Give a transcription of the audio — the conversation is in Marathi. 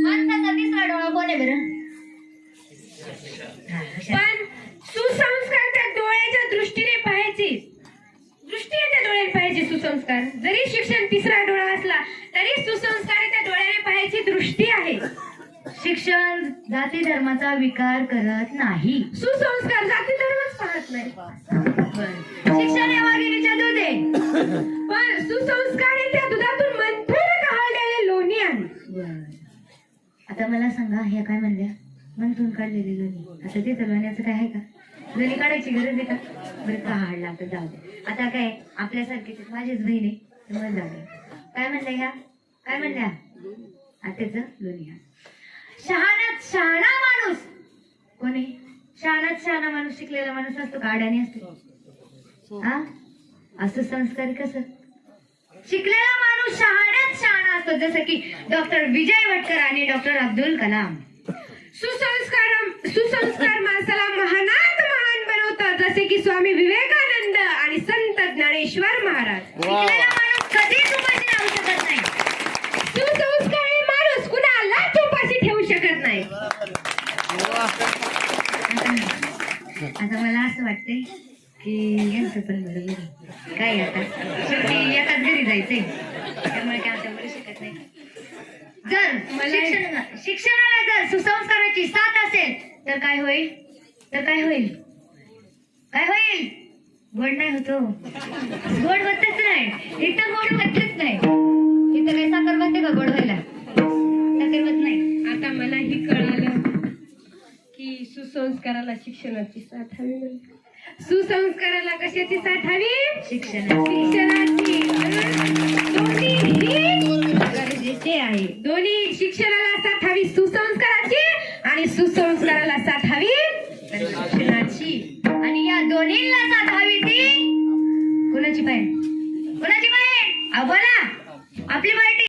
माणसाचा तिसरा डोळा कोण आहे बरं? पण सुसंस्कार त्या डोळ्याच्या दृष्टीने पाहायचे, दृष्टीने त्या डोळ्याने पाहायचे सुसंस्कार. जरी शिक्षण तिसरा डोळा असला तरी सुसंस्कार त्या डोळ्याने पाहायची दृष्टी आहे. शिक्षण जाती धर्माचा विकार करत नाही. सुसंस्कार जाती धर्मच पाहत नाही. शिक्षण हे वाघिणीच्या दूध आहे, पण सुसंस्कार हे त्या दुधातून मंथन काढलेले लोणी आहे. आता मला सांगा, ह्या काय म्हणल्या? मंथून काढलेली लोणी. आता ते लोण्याचं काय आहे का? लोणी काढायची गरज आहे का? बरं काढला तर जाऊ दे. आता काय आपल्यासारखी माझीच बहीण आहे, त्यामुळे जाऊ दे. काय म्हणल्या ह्या? काय म्हणल्या? आत्याचं लोणी. शहाणात शहाणा माणूस कोणी? शहाणात शहाणा माणूस शिकलेला माणूस असतो का? अडाणी असतो हा? असं संस्कार कसं? शिकलेला माणूस शहाण्यात शहाणा असतो, जसं की डॉक्टर विजय वटकर आणि डॉक्टर अब्दुल कलाम. सुसंस्कार माणसाला महानात महान बनवतात, जसे की स्वामी विवेकानंद आणि संत ज्ञानेश्वर महाराज. शिकलेला माणूस कधीच उपाशी राहू शकत नाही. सुसंस्कारी माणूस कुणालाच उपाशी ठेवू शकत नाही. आता मला असं वाटतंय की यांचं पण बरोबर आहे. काय आता शेवटी एकाच घरी जायचंय, त्यामुळे काय आता बोलू शकत नाही. जर शिक्षणाला जर सुसंस्काराची साथ असेल तर काय होईल? तर काय होईल? काय होईल? गोड नाही होतो. गोड होतच नाही. इथं गोड होतच नाही. इथं काही साखर बसते का गोड व्हायला? साखर होत नाही. आता मलाही कळालं की सुसंस्काराला शिक्षणाची साथ हवी म्हणून. सुसंस्काराला कशाची साथ हवी? शिक्षणाची. दोन्ही गरजेचे आहे. दोन्ही, शिक्षणाला साथ हवी सुसंस्काराची आणि सुसंस्काराला साथ हवी शिक्षणाची. आणि या दोन्हीला साथ हवी ती कुणाची पाहिजे? कुणाची पाहिजे? बोला. आपली पार्टी